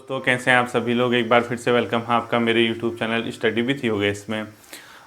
दोस्तों, कैसे हैं आप सभी लोग। एक बार फिर से वेलकम है आपका मेरे YouTube channel study with Yogesh में।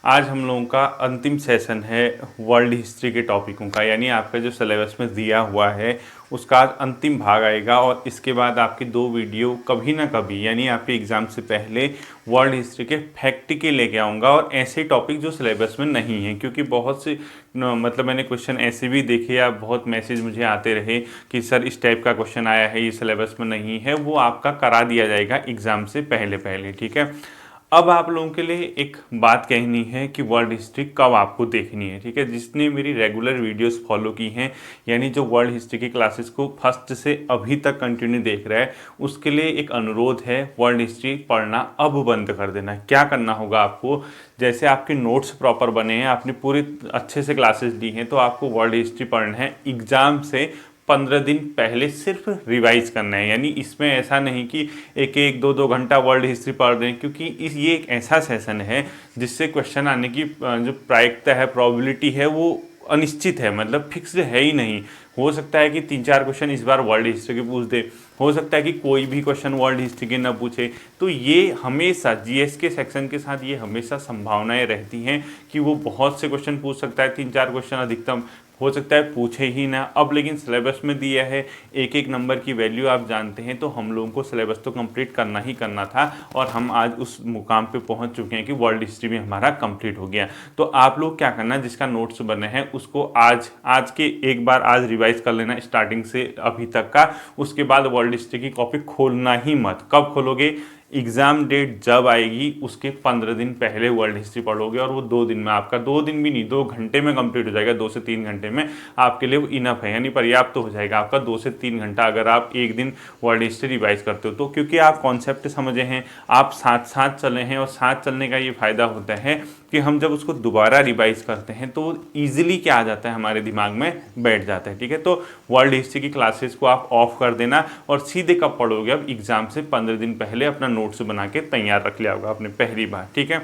आज हम लोगों का अंतिम सेशन है वर्ल्ड हिस्ट्री के टॉपिकों का, यानी आपका जो सिलेबस में दिया हुआ है उसका आज अंतिम भाग आएगा। और इसके बाद आपकी 2 वीडियो कभी ना कभी यानी आपके एग्ज़ाम से पहले वर्ल्ड हिस्ट्री के फैक्ट के लेके आऊँगा, और ऐसे टॉपिक जो सिलेबस में नहीं हैं, क्योंकि बहुत से मतलब मैंने क्वेश्चन ऐसे भी देखे या बहुत मैसेज मुझे आते रहे कि सर इस टाइप का क्वेश्चन आया है, ये सिलेबस में नहीं है, वो आपका करा दिया जाएगा एग्ज़ाम से पहले पहले। ठीक है, अब आप लोगों के लिए एक बात कहनी है कि वर्ल्ड हिस्ट्री कब आपको देखनी है। ठीक है, जिसने मेरी रेगुलर वीडियोस फॉलो की हैं, यानी जो वर्ल्ड हिस्ट्री की क्लासेस को फर्स्ट से अभी तक कंटिन्यू देख रहा है, उसके लिए एक अनुरोध है, वर्ल्ड हिस्ट्री पढ़ना अब बंद कर देना। क्या करना होगा आपको, जैसे आपके नोट्स प्रॉपर बने हैं, आपने पूरी अच्छे से क्लासेस ली हैं, तो आपको वर्ल्ड हिस्ट्री पढ़ना है एग्ज़ाम से 15 दिन पहले सिर्फ रिवाइज करना है। यानी इसमें ऐसा नहीं कि एक एक 2-2 घंटा वर्ल्ड हिस्ट्री पढ़ दें, क्योंकि ये एक ऐसा सेशन है जिससे क्वेश्चन आने की जो प्रायिकता है, प्रोबेबिलिटी है, वो अनिश्चित है, मतलब फिक्स्ड है ही नहीं। हो सकता है कि 3-4 क्वेश्चन इस बार वर्ल्ड हिस्ट्री के पूछ दे, हो सकता है कि कोई भी क्वेश्चन वर्ल्ड हिस्ट्री के न पूछे। तो ये हमेशा जीएस के सेक्शन के साथ ये हमेशा संभावनाएं रहती हैं कि वो बहुत से क्वेश्चन पूछ सकता है, 3-4 क्वेश्चन अधिकतम, हो सकता है पूछे ही ना। अब लेकिन सिलेबस में दिया है, एक एक नंबर की वैल्यू आप जानते हैं, तो हम लोगों को सिलेबस तो कंप्लीट करना ही करना था, और हम आज उस मुकाम पे पहुंच चुके हैं कि वर्ल्ड हिस्ट्री भी हमारा कंप्लीट हो गया। तो आप लोग क्या करना, जिसका नोट्स बने हैं उसको आज के एक बार आज रिवाइज कर लेना स्टार्टिंग से अभी तक का। उसके बाद वर्ल्ड हिस्ट्री की कॉपी खोलना ही मत। कब खोलोगे, एग्ज़ाम डेट जब आएगी उसके 15 दिन पहले वर्ल्ड हिस्ट्री पढ़ोगे, और वो 2 दिन में आपका, 2 दिन भी नहीं, 2 घंटे में कंप्लीट हो जाएगा। 2 से 3 घंटे में आपके लिए वो इनफ है, यानी पर्याप्त तो हो जाएगा आपका 2 से 3 घंटा, अगर आप एक दिन वर्ल्ड हिस्ट्री रिवाइज करते हो तो। क्योंकि आप कॉन्सेप्ट समझे हैं, आप साथ साथ चले हैं, और साथ चलने का ये फ़ायदा होता है कि हम जब उसको दोबारा रिवाइज करते हैं तो ईजिली क्या आ जाता है, हमारे दिमाग में बैठ जाता है। ठीक है, तो वर्ल्ड हिस्ट्री की क्लासेस को आप ऑफ कर देना, और सीधे कब पढ़ोगे, अब एग्ज़ाम से 15 दिन पहले अपना नोट्स बना के तैयार रख लिया होगा आपने, पहली बात। ठीक है,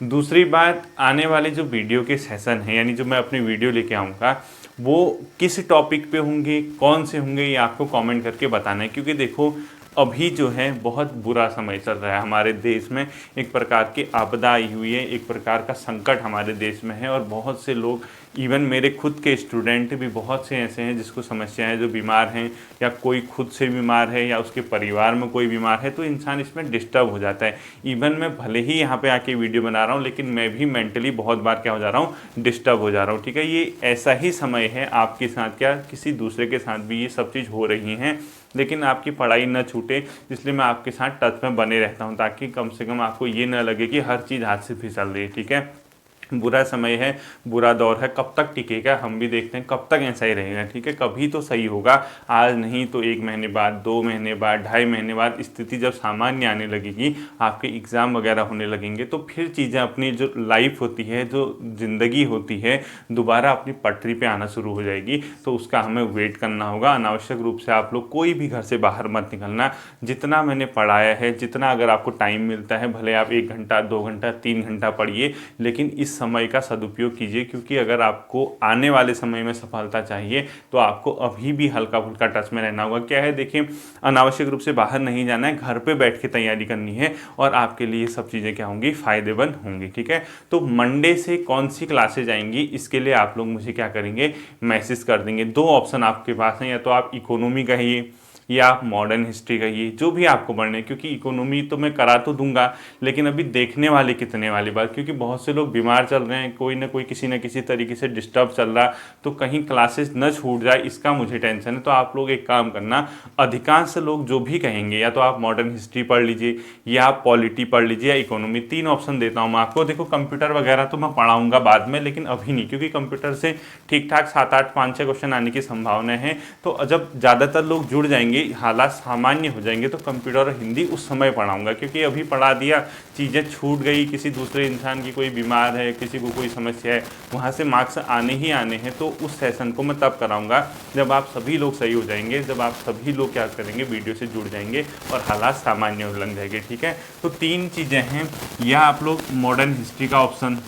दूसरी बात, आने वाले जो वीडियो के सेशन हैं, यानी जो मैं अपनी वीडियो लेके आऊँगा, वो किस टॉपिक पे होंगे, कौन से होंगे, ये आपको कमेंट करके बताना है। क्योंकि देखो अभी जो है बहुत बुरा समय चल रहा है हमारे देश में, एक प्रकार की आपदा आई हुई है, एक प्रकार का संकट हमारे देश में है, और बहुत से लोग, इवन मेरे खुद के स्टूडेंट भी बहुत से ऐसे हैं जिसको समस्या है, जो बीमार हैं, या कोई खुद से बीमार है, या उसके परिवार में कोई बीमार है, तो इंसान इसमें डिस्टर्ब हो जाता है। इवन मैं भले ही यहाँ पे आके वीडियो बना रहा हूँ, लेकिन मैं भी मेंटली बहुत बार क्या हो जा रहा हूँ, डिस्टर्ब हो जा रहा हूँ। ठीक है, ये ऐसा ही समय है, आपके साथ क्या किसी दूसरे के साथ भी ये सब चीज़ हो रही हैं, लेकिन आपकी पढ़ाई न छूटे, इसलिए मैं आपके साथ टच में बने रहता हूँ, ताकि कम से कम आपको ये न लगे कि हर चीज़ हाथ से फिसल रही है। ठीक है, बुरा समय है, बुरा दौर है, कब तक टिकेगा हम भी देखते हैं, कब तक ऐसा ही रहेगा। ठीक है, कभी तो सही होगा, आज नहीं तो 1 महीने बाद, 2 महीने बाद, 2.5 महीने बाद स्थिति जब सामान्य आने लगेगी, आपके एग्ज़ाम वगैरह होने लगेंगे, तो फिर चीज़ें, अपनी जो लाइफ होती है, जो ज़िंदगी होती है, दोबारा अपनी पटरी पे आना शुरू हो जाएगी। तो उसका हमें वेट करना होगा। अनावश्यक रूप से आप लोग कोई भी घर से बाहर मत निकलना। जितना मैंने पढ़ाया है, जितना अगर आपको टाइम मिलता है, भले आप 1 घंटा, 2 घंटा, 3 घंटा पढ़िए, लेकिन इस समय का सदुपयोग कीजिए। क्योंकि अगर आपको आने वाले समय में सफलता चाहिए, तो आपको अभी भी हल्का फुल्का टच में रहना होगा। क्या है, देखिए, अनावश्यक रूप से बाहर नहीं जाना है, घर पे बैठ के तैयारी करनी है, और आपके लिए सब चीज़ें क्या होंगी, फायदेमंद होंगी। ठीक है, तो मंडे से कौन सी क्लासेज आएंगी, इसके लिए आप लोग मुझे क्या करेंगे, मैसेज कर देंगे। 2 ऑप्शन आपके पास हैं, या तो आप इकोनॉमी कहिए या आप मॉडर्न हिस्ट्री कहिए, जो भी आपको पढ़ने, क्योंकि इकोनॉमी तो मैं करा तो दूंगा, लेकिन अभी देखने वाले कितने वाली बात, क्योंकि बहुत से लोग बीमार चल रहे हैं, कोई ना कोई किसी न किसी तरीके से डिस्टर्ब चल रहा, तो कहीं क्लासेस न छूट जाए, इसका मुझे टेंशन है। तो आप लोग एक काम करना, अधिकांश लोग जो भी कहेंगे, या तो आप मॉडर्न हिस्ट्री पढ़ लीजिए, या आप पॉलिटी पढ़ लीजिए, या इकोनॉमी, 3 ऑप्शन देता हूँ मैं आपको। देखो, कंप्यूटर वगैरह तो मैं पढ़ाऊँगा बाद में, लेकिन अभी नहीं, क्योंकि कंप्यूटर से ठीक ठाक 7-8, 5-6 क्वेश्चन आने की संभावना है। तो जब ज़्यादातर लोग जुड़ जाएंगे, हालात सामान्य हो जाएंगे, तो कंप्यूटर और हिंदी उस समय पढ़ाऊंगा। क्योंकि अभी पढ़ा दिया, चीज़ें छूट गई, किसी दूसरे इंसान की कोई बीमार है, किसी को कोई समस्या है, वहाँ से मार्क्स आने ही आने हैं। तो उस सेशन को मैं तब कराऊंगा जब आप सभी लोग सही हो जाएंगे, जब आप सभी लोग क्या करेंगे, वीडियो से जुड़ जाएंगे और हालात सामान्य हो लग जाएंगे। ठीक है, तो 3 चीज़ें हैं, या आप लोग मॉडर्न हिस्ट्री का ऑप्शन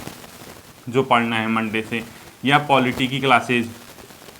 जो पढ़ना है मंडे से, या पॉलिटी की क्लासेज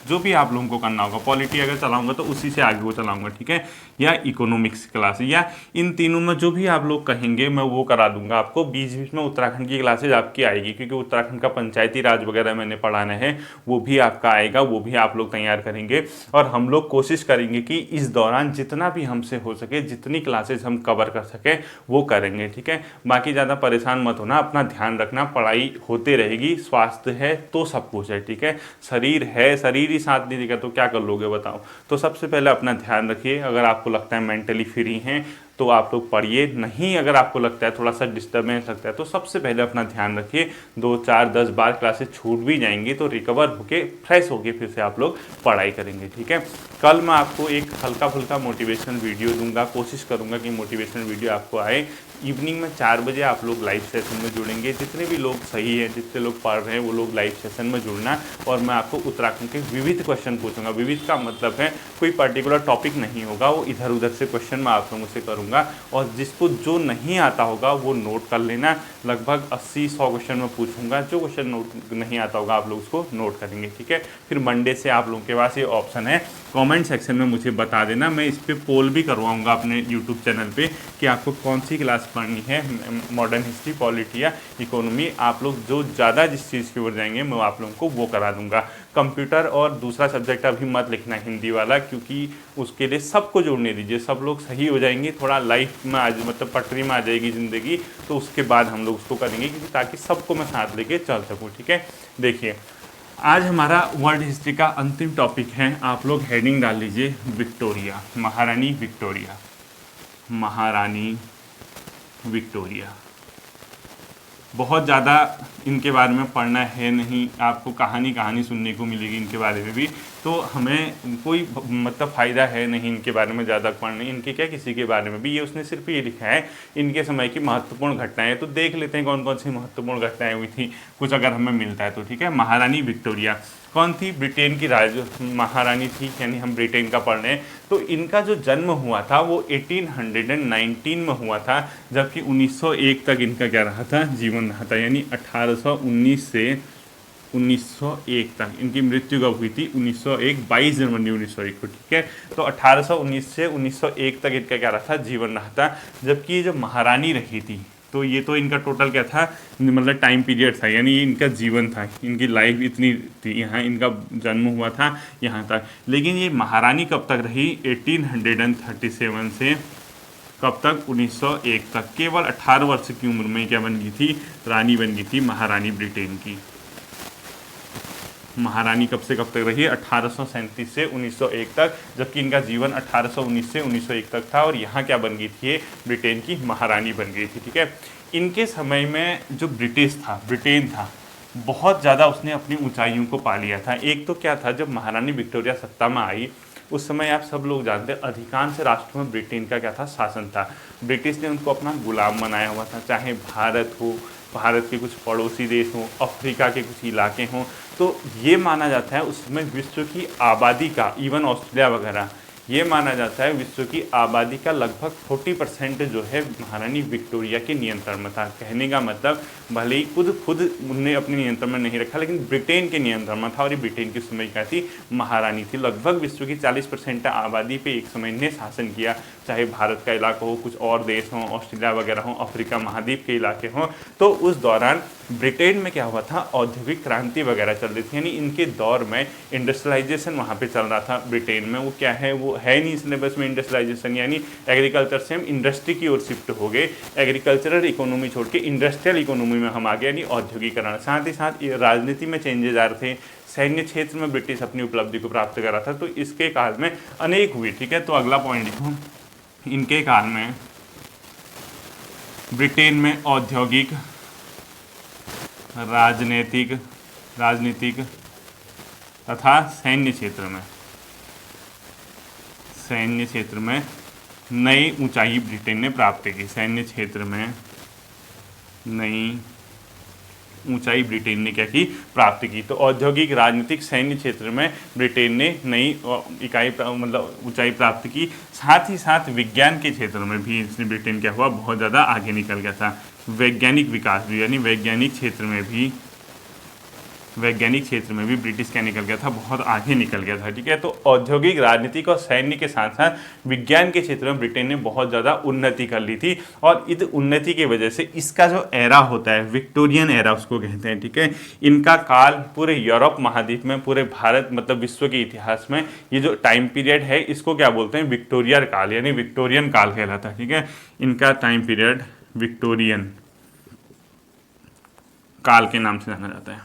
जो भी आप लोगों को करना होगा। पॉलिटी अगर चलाऊंगा तो उसी से आगे वो चलाऊंगा, ठीक है, या इकोनॉमिक्स क्लास, या इन तीनों में जो भी आप लोग कहेंगे मैं वो करा दूंगा आपको। बीच बीच में उत्तराखंड की क्लासेज आपकी आएगी, क्योंकि उत्तराखंड का पंचायती राज वगैरह मैंने पढ़ाना है, वो भी आपका आएगा, वो भी आप लोग तैयार करेंगे। और हम लोग कोशिश करेंगे कि इस दौरान जितना भी हमसे हो सके, जितनी क्लासेज हम कवर कर सके वो करेंगे, ठीक है। बाकी ज़्यादा परेशान मत होना, अपना ध्यान रखना, पढ़ाई होते रहेगी, स्वास्थ्य है तो सब कुछ है, ठीक है। शरीर है, शरीर ही साथ नहीं देगा तो क्या कर लोगे बताओ। तो सबसे पहले अपना ध्यान रखिए। अगर आपको लगता है मेंटली फ्री हैं तो आप लोग पढ़िए, नहीं अगर आपको लगता है थोड़ा सा डिस्टर्बेंस लगता है तो सबसे पहले अपना ध्यान रखिए। 2 4 10 बार क्लासेस छूट भी जाएंगी तो रिकवर होके फ्रेश होके फिर से आप लोग पढ़ाई करेंगे, ठीक है। कल मैं आपको एक हल्का फुल्का मोटिवेशनल वीडियो दूंगा, कोशिश करूंगा कि मोटिवेशनल वीडियो आपको आए। इवनिंग में 4 बजे आप लोग लाइव सेशन में जुड़ेंगे। जितने भी लोग सही हैं, जितने लोग पढ़ रहे हैं वो लोग लाइव सेशन में जुड़ना, और मैं आपको उत्तराखंड के विविध क्वेश्चन पूछूंगा। विविध का मतलब है कोई पर्टिकुलर टॉपिक नहीं होगा, वो इधर उधर से क्वेश्चन मैं आप लोगों से करूँगा, और जिसको जो नहीं आता होगा वो नोट कर लेना। लगभग 80-100 क्वेश्चन मैं पूछूंगा, जो क्वेश्चन नोट नहीं आता होगा आप लोग उसको नोट करेंगे, ठीक है। फिर मंडे से आप लोगों के पास ये ऑप्शन है, कमेंट सेक्शन में मुझे बता देना। मैं इस पर पोल भी करवाऊंगा अपने यूट्यूब चैनल पे कि आपको कौन सी क्लास पढ़नी है, मॉडर्न हिस्ट्री, पॉलिटी या इकोनॉमी। आप लोग जो ज़्यादा जिस चीज़ की ओर जाएंगे मैं आप लोगों को वो करा दूंगा। कंप्यूटर और दूसरा सब्जेक्ट अभी मत लिखना हिंदी वाला, क्योंकि उसके लिए सबको जोड़ने दीजिए, सब लोग सही हो जाएंगे, थोड़ा लाइफ में आज मतलब पटरी में आ जाएगी ज़िंदगी, तो उसके बाद हम लोग उसको करेंगे, क्योंकि ताकि सबको मैं साथ लेके चल सकूँ, ठीक है। देखिए आज हमारा वर्ल्ड हिस्ट्री का अंतिम टॉपिक है। आप लोग हेडिंग डाल लीजिए विक्टोरिया, महारानी विक्टोरिया, महारानी विक्टोरिया। बहुत ज़्यादा इनके बारे में पढ़ना है नहीं, आपको कहानी सुनने को मिलेगी इनके बारे में भी, तो हमें कोई मतलब फ़ायदा है नहीं इनके बारे में ज़्यादा पढ़ने। इनके क्या किसी के बारे में भी, ये उसने सिर्फ ये लिखा है इनके समय की महत्वपूर्ण घटनाएं। तो देख लेते हैं कौन कौन सी महत्वपूर्ण घटनाएं हुई थी, कुछ अगर हमें मिलता है तो, ठीक है। महारानी विक्टोरिया कौन थी? ब्रिटेन की महारानी थी, यानी हम ब्रिटेन का पढ़ रहे हैं। तो इनका जो जन्म हुआ था वो 1819 में हुआ था, जबकि 1901 तक इनका क्या रहा था, जीवन रहा था, यानी 1819 से 1901 तक। इनकी मृत्यु कब हुई थी? 1901, 22 जनवरी 1901 को, ठीक है। तो 1819 से 1901 तक इनका क्या रहा था, जीवन रहा था। जबकि ये जो महारानी रही थी, तो ये तो इनका टोटल क्या था, मतलब टाइम पीरियड था, यानी ये इनका जीवन था, इनकी लाइफ इतनी थी, यहाँ इनका जन्म हुआ था यहाँ तक। लेकिन ये महारानी कब तक रही? 1837 से कब तक? 1901 तक। केवल 18 वर्ष की उम्र में क्या बन गई थी? रानी बन गई थी, महारानी ब्रिटेन की। महारानी कब से कब तक रही? 1837 से 1901 तक, जबकि इनका जीवन 1819 से 1901 तक था। और यहाँ क्या बन गई थी? ब्रिटेन की महारानी बन गई थी, ठीक है। इनके समय में जो ब्रिटेन था, बहुत ज़्यादा उसने अपनी ऊंचाइयों को पा लिया था। एक तो क्या था, जब महारानी विक्टोरिया सत्ता में आई उस समय आप सब लोग जानते हैं अधिकांश राष्ट्रों में ब्रिटेन का क्या था, शासन था। ब्रिटिश ने उनको अपना गुलाम बनाया हुआ था, चाहे भारत हो, भारत के कुछ पड़ोसी देश हों, अफ्रीका के कुछ इलाके हों। तो ये माना जाता है उस समय विश्व की आबादी का, इवन ऑस्ट्रेलिया वगैरह, ये माना जाता है विश्व की आबादी का लगभग 40% जो है महारानी विक्टोरिया के नियंत्रण में था। कहने का मतलब भले ही खुद उन्हें अपने नियंत्रण में नहीं रखा, लेकिन ब्रिटेन के नियंत्रण में था। और ये ब्रिटेन की समय क्या थी? महारानी थी। लगभग विश्व की 40% आबादी पे एक समय ने शासन किया, चाहे भारत का इलाका हो, कुछ और देश हों, ऑस्ट्रेलिया वगैरह हो, अफ्रीका महाद्वीप के इलाके हों। तो उस दौरान ब्रिटेन में क्या हुआ था, औद्योगिक क्रांति वगैरह चल रही थी, यानी इनके दौर में इंडस्ट्रियलाइजेशन वहाँ पे चल रहा था ब्रिटेन में। वो क्या है, वो है नहीं सिलेबस में इंडस्ट्रियलाइजेशन, यानी एग्रीकल्चर से हम इंडस्ट्री की ओर शिफ्ट हो गए, एग्रीकल्चरल इकोनॉमी छोड़ के इंडस्ट्रियल इकोनॉमी में हम आ गए, यानी औद्योगिकरण। साथ ही साथ राजनीति में चेंजेज आ रहे थे, सैन्य क्षेत्र में ब्रिटिश अपनी उपलब्धि को प्राप्त कर रहा था। तो इसके काल में अनेक हुई, ठीक है। तो अगला पॉइंट लिखो, इनके काल में ब्रिटेन में औद्योगिक, राजनीतिक तथा सैन्य क्षेत्र में नई ऊंचाई ब्रिटेन ने प्राप्त की। सैन्य क्षेत्र में नई ऊंचाई ब्रिटेन ने क्या की? प्राप्त की। तो औद्योगिक, राजनीतिक, सैन्य क्षेत्र में ब्रिटेन ने नई इकाई मतलब ऊंचाई प्राप्त की। साथ ही साथ विज्ञान के क्षेत्र में भी इसने ब्रिटेन क्या हुआ, बहुत ज़्यादा आगे निकल गया था। वैज्ञानिक विकास भी, यानी वैज्ञानिक क्षेत्र में भी वैज्ञानिक क्षेत्र में भी ब्रिटिश क्या निकल गया था, बहुत आगे निकल गया था। ठीक है, तो औद्योगिक, राजनीतिक और सैन्य के साथ साथ विज्ञान के क्षेत्र में ब्रिटेन ने बहुत ज़्यादा उन्नति कर ली थी, और इस उन्नति की वजह से इसका जो एरा होता है, विक्टोरियन एरा उसको कहते हैं। ठीक है, इनका काल पूरे यूरोप महाद्वीप में, पूरे भारत मतलब विश्व के इतिहास में ये जो टाइम पीरियड है इसको क्या बोलते हैं, विक्टोरिया काल यानी विक्टोरियन काल कहलाता है। ठीक है, इनका टाइम पीरियड विक्टोरियन काल के नाम से जाना जाता है,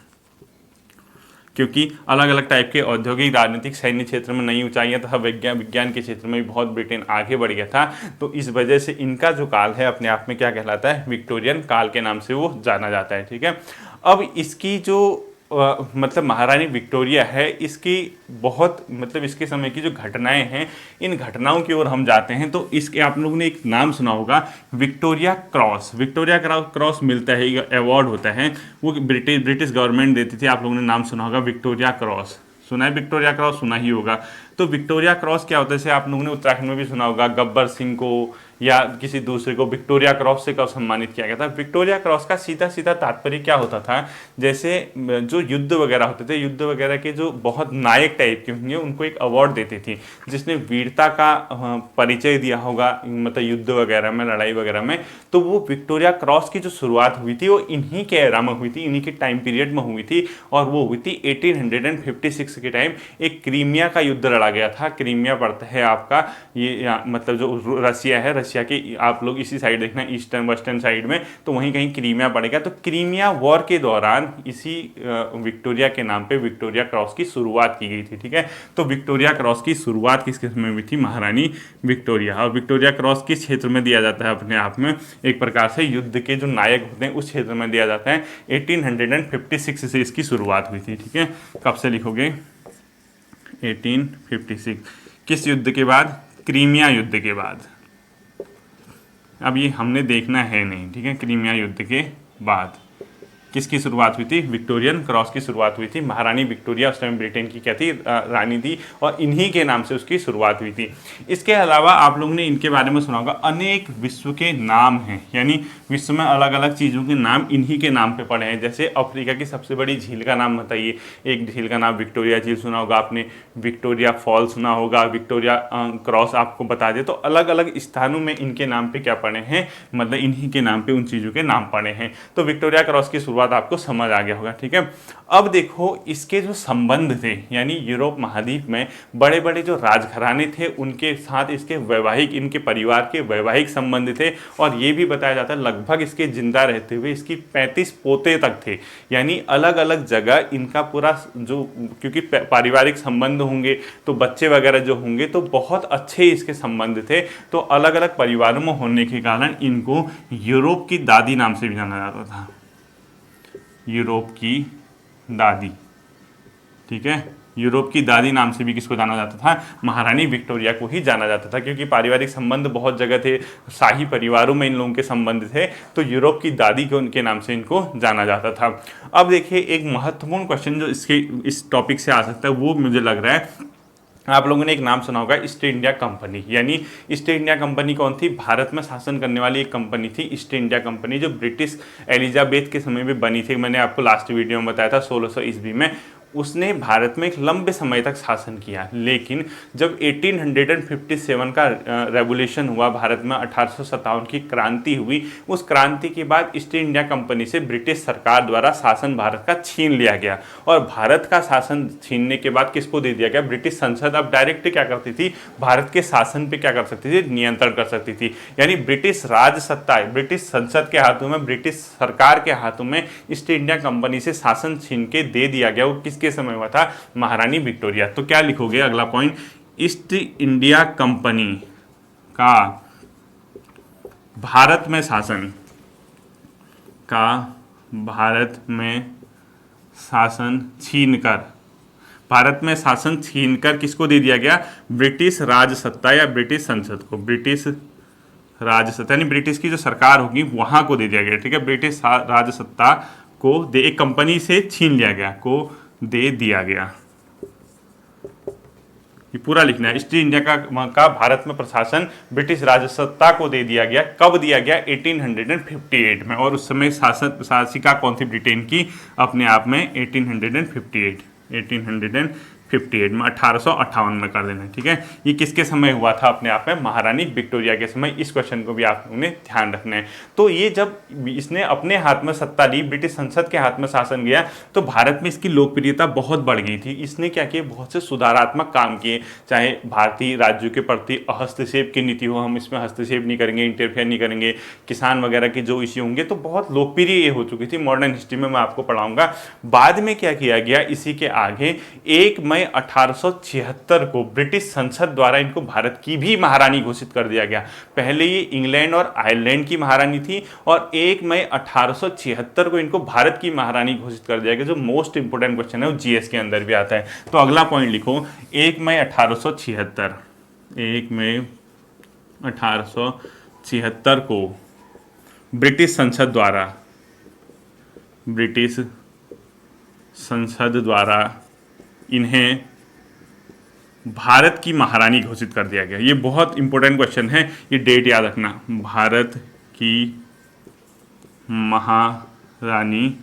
क्योंकि अलग अलग टाइप के औद्योगिक, राजनीतिक, सैन्य क्षेत्र में नई ऊंचाइयां तथा विज्ञान के क्षेत्र में भी बहुत ब्रिटेन आगे बढ़ गया था। तो इस वजह से इनका जो काल है अपने आप में क्या कहलाता है, विक्टोरियन काल के नाम से वो जाना जाता है। ठीक है, अब इसकी जो मतलब महारानी विक्टोरिया है, इसकी बहुत मतलब इसके समय की जो घटनाएं हैं, इन घटनाओं की ओर हम जाते हैं तो इसके आप लोगों ने एक नाम सुना होगा, विक्टोरिया क्रॉस। विक्टोरिया क्रॉस मिलता है, अवार्ड होता है, वो ब्रिटिश गवर्नमेंट देती थी। आप लोगों ने नाम सुना होगा विक्टोरिया क्रॉस, सुना है, विक्टोरिया क्रॉस सुना ही होगा। तो विक्टोरिया क्रॉस क्या होता है, जैसे आप लोगों ने उत्तराखंड में भी सुना होगा, गब्बर सिंह को या किसी दूसरे को विक्टोरिया क्रॉस से कब सम्मानित किया गया था। विक्टोरिया क्रॉस का सीधा सीधा तात्पर्य क्या होता था, जैसे जो युद्ध वगैरह होते थे, युद्ध वगैरह के जो बहुत नायक टाइप के होंगे उनको एक अवार्ड देती थी, जिसने वीरता का परिचय दिया होगा, मतलब युद्ध वगैरह में, लड़ाई वगैरह में। तो वो विक्टोरिया क्रॉस की जो शुरुआत हुई थी वो इन्हीं के एरा में हुई थी, इन्हीं के टाइम पीरियड में हुई थी, और वो हुई थी 1856 के टाइम। एक क्रीमिया का युद्ध लड़ा गया था। क्रीमिया पड़ता है आपका ये मतलब जो रसिया है, रशिया के आप लोग इसी साइड देखना, ईस्टर्न वेस्टर्न साइड में, तो वहीं कहीं क्रीमिया पड़ेगा। तो क्रीमिया वॉर के दौरान इसी विक्टोरिया के नाम पे विक्टोरिया क्रॉस की शुरुआत की गई थी। ठीक है, तो विक्टोरिया क्रॉस की शुरुआत किसके समय हुई थी, महारानी विक्टोरिया। और विक्टोरिया क्रॉस किस क्षेत्र में दिया जाता है, अपने आप में एक प्रकार से युद्ध के जो नायक होते हैं उस क्षेत्र में दिया जाता है। 1856 से इसकी शुरुआत हुई थी। ठीक है, कब से लिखोगे, 1856, किस युद्ध के बाद, क्रीमिया युद्ध के बाद। अब ये हमने देखना है नहीं, ठीक है, क्रीमिया युद्ध के बाद किसकी शुरुआत हुई थी, विक्टोरियन क्रॉस की शुरुआत हुई थी। महारानी विक्टोरिया उस टाइम ब्रिटेन की क्या थी, रानी थी, और इन्हीं के नाम से उसकी शुरुआत हुई थी। इसके अलावा आप लोगों ने इनके बारे में सुना होगा, अनेक विश्व के नाम हैं, यानी विश्व में अलग अलग चीज़ों के नाम इन्हीं के नाम पे पड़े हैं। जैसे अफ्रीका की सबसे बड़ी झील का नाम बताइए, एक झील का नाम विक्टोरिया झील सुना होगा आपने, विक्टोरिया फॉल सुना होगा, विक्टोरिया क्रॉस आपको बता दे। तो अलग अलग स्थानों में इनके नाम पे क्या पड़े हैं, मतलब इन्हीं के नाम पे उन चीज़ों के नाम पड़े हैं। तो विक्टोरिया क्रॉस की शुरुआत आपको समझ आ गया होगा। ठीक है, अब देखो इसके जो संबंध थे, यानी यूरोप महाद्वीप में बड़े बड़े जो राजघराने थे उनके साथ इसके वैवाहिक, इनके परिवार के वैवाहिक संबंध थे। और ये भी बताया जाता है लगभग इसके जिंदा रहते हुए इसकी 35 पोते तक थे, यानी अलग अलग जगह इनका पूरा जो, क्योंकि पारिवारिक संबंध होंगे तो बच्चे वगैरह जो होंगे तो बहुत अच्छे इसके संबंध थे। तो अलग अलग परिवारों में होने के कारण इनको यूरोप की दादी नाम से भी जाना जाता था, यूरोप की दादी। ठीक है, यूरोप की दादी नाम से भी किसको जाना जाता था, महारानी विक्टोरिया को ही जाना जाता था, क्योंकि पारिवारिक संबंध बहुत जगह थे, शाही परिवारों में इन लोगों के संबंध थे, तो यूरोप की दादी के उनके नाम से इनको जाना जाता था। अब देखिए एक महत्वपूर्ण क्वेश्चन जो इस टॉपिक से आ सकता है वो मुझे लग रहा है, आप लोगों ने एक नाम सुना होगा, ईस्ट इंडिया कंपनी। यानी ईस्ट इंडिया कंपनी कौन थी, भारत में शासन करने वाली एक कंपनी थी ईस्ट इंडिया कंपनी, जो ब्रिटिश एलिजाबेथ के समय में बनी थी। मैंने आपको लास्ट वीडियो में बताया था 1600 ईस्वी में उसने भारत में एक लंबे समय तक शासन किया। लेकिन जब 1857 का रेवोल्यूशन हुआ, भारत में 1857 की क्रांति हुई, उस क्रांति के बाद ईस्ट इंडिया कंपनी से ब्रिटिश सरकार द्वारा शासन भारत का छीन लिया गया। और भारत का शासन छीनने के बाद किसको दे दिया गया, ब्रिटिश संसद अब डायरेक्ट क्या करती थी, भारत के शासन पे क्या कर सकती थी, नियंत्रण कर सकती थी। यानी ब्रिटिश राज सत्ता ब्रिटिश संसद के हाथों में, ब्रिटिश सरकार के हाथों में ईस्ट इंडिया कंपनी से शासन छीन के दे दिया गया। वो किसके समय हुआ था, महारानी विक्टोरिया। तो क्या लिखोगे अगला पॉइंट, ईस्ट इंडिया कंपनी का भारत में शासन, का भारत में शासन छीनकर, भारत में शासन छीनकर किसको दे दिया गया, ब्रिटिश राज सत्ता या ब्रिटिश संसद को, ब्रिटिश राज सत्ता यानी ब्रिटिश की जो सरकार होगी वहां को दे दिया गया। ठीक है, ब्रिटिश राज सत्ता को एक कंपनी से छीन लिया गया, को दे दिया गया। ये पूरा लिखना है। ईस्ट इंडिया का भारत में प्रशासन ब्रिटिश राजसत्ता को दे दिया गया। कब दिया गया? 1858 में। और उस समय शासिका कौन थी ब्रिटेन की? अपने आप में 1858 में 1858 में कर देना, ठीक है। ये किसके समय हुआ था? अपने आप में महारानी विक्टोरिया के समय। इस क्वेश्चन को भी आप लोगों ने ध्यान रखना है। तो ये जब इसने अपने हाथ में सत्ता ली, ब्रिटिश संसद के हाथ में शासन गया, तो भारत में इसकी लोकप्रियता बहुत बढ़ गई थी। इसने क्या किया? बहुत से सुधारात्मक काम किए, चाहे भारतीय राज्यों के प्रति हस्तक्षेप की नीति हो, हम इसमें हस्तक्षेप नहीं करेंगे, इंटरफेयर नहीं करेंगे, किसान वगैरह के जो इश्यू होंगे, तो बहुत लोकप्रिय ये हो चुकी थी। मॉडर्न हिस्ट्री में मैं आपको पढ़ाऊंगा। बाद में क्या किया गया? इसी के आगे 1 मई 1876 को ब्रिटिश संसद द्वारा इनको भारत की भी महारानी घोषित कर दिया गया। पहले ये इंग्लैंड और आयरलैंड की महारानी थी, और 1 मई 1876 को इनको भारत की महारानी घोषित कर दिया गया। जो मोस्ट इंपोर्टेंट क्वेश्चन है वो जीएस के अंदर भी आता है। तो अगला पॉइंट लिखो, 1 मई 1876, 1 मई 1876 को ब्रिटिश संसद द्वारा इन्हें भारत की महारानी घोषित कर दिया गया। ये बहुत इंपॉर्टेंट क्वेश्चन है, ये डेट याद रखना। भारत की महारानी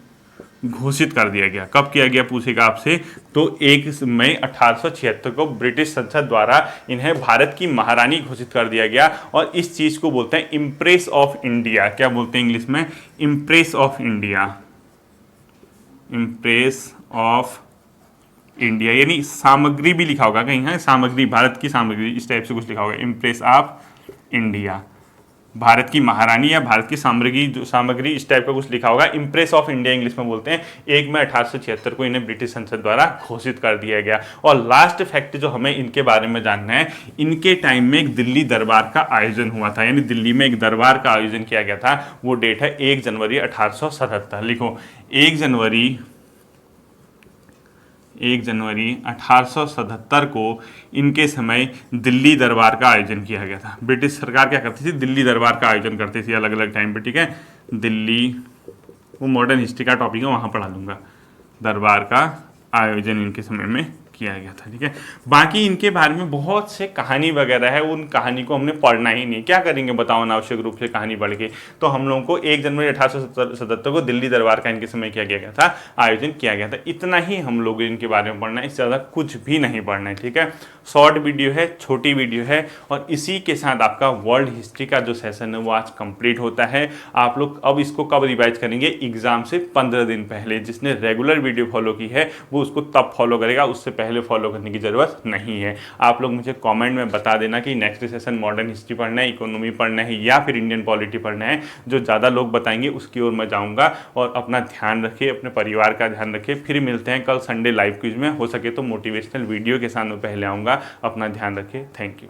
घोषित कर दिया गया। कब किया गया पूछेगा आपसे? तो 1 मई 1876 को ब्रिटिश संसद द्वारा इन्हें भारत की महारानी घोषित कर दिया गया। और इस चीज को बोलते हैं इम्प्रेस ऑफ इंडिया। क्या बोलते हैं इंग्लिश में? Impress of India. Impress of India यानी सामग्री भी लिखा होगा कहीं, है सामग्री, भारत की सामग्री, इस टाइप से कुछ लिखा होगा। इम्प्रेस ऑफ इंडिया, भारत की महारानी या भारत की सामग्री इस टाइप का कुछ लिखा होगा। इम्प्रेस ऑफ इंडिया इंग्लिश में बोलते हैं। 1 मई 1876 को इन्हें ब्रिटिश संसद द्वारा घोषित कर दिया गया। और लास्ट फैक्ट जो हमें इनके बारे में जानना है, इनके टाइम में एक दिल्ली दरबार का आयोजन हुआ था, यानी दिल्ली में एक दरबार का आयोजन किया गया था। वो डेट है 1 जनवरी 1877। लिखो 1 जनवरी 1877 को इनके समय दिल्ली दरबार का आयोजन किया गया था। ब्रिटिश सरकार क्या करती थी? दिल्ली दरबार का आयोजन करती थी अलग अलग टाइम पे, ठीक है। दिल्ली, वो मॉडर्न हिस्ट्री का टॉपिक है, वहाँ पढ़ा दूंगा। दरबार का आयोजन इनके समय में किया गया था, ठीक है। बाकी इनके बारे में बहुत से कहानी वगैरह है, उन कहानी को हमने पढ़ना ही नहीं। क्या करेंगे बताओ अनावश्यक रूप से कहानी पढ़ के? तो हम लोगों को 1 जनवरी 1877 को दिल्ली दरबार का इनके समय किया गया था, आयोजन किया गया था। इतना ही हम लोग इनके बारे में पढ़ना है, इससे ज़्यादा कुछ भी नहीं पढ़ना है, ठीक है। शॉर्ट वीडियो है, छोटी वीडियो है, और इसी के साथ आपका वर्ल्ड हिस्ट्री का जो सेशन है वो आज कंप्लीट होता है। आप लोग अब इसको कब रिवाइज करेंगे? एग्जाम से 15 दिन पहले। जिसने रेगुलर वीडियो फॉलो की है वो उसको तब फॉलो करेगा, उससे पहले फॉलो करने की जरूरत नहीं है। आप लोग मुझे कमेंट में बता देना कि नेक्स्ट सेशन मॉडर्न हिस्ट्री पढ़ना है, इकोनॉमी पढ़ना है, या फिर इंडियन पॉलिटी पढ़ना है। जो ज़्यादा लोग बताएंगे उसकी ओर मैं जाऊँगा। और अपना ध्यान रखिए, अपने परिवार का ध्यान रखिए। फिर मिलते हैं कल संडे लाइव क्विज में। हो सके तो मोटिवेशनल वीडियो के साथ मैं पहले आऊँगा। अपना ध्यान रखिए। Thank you.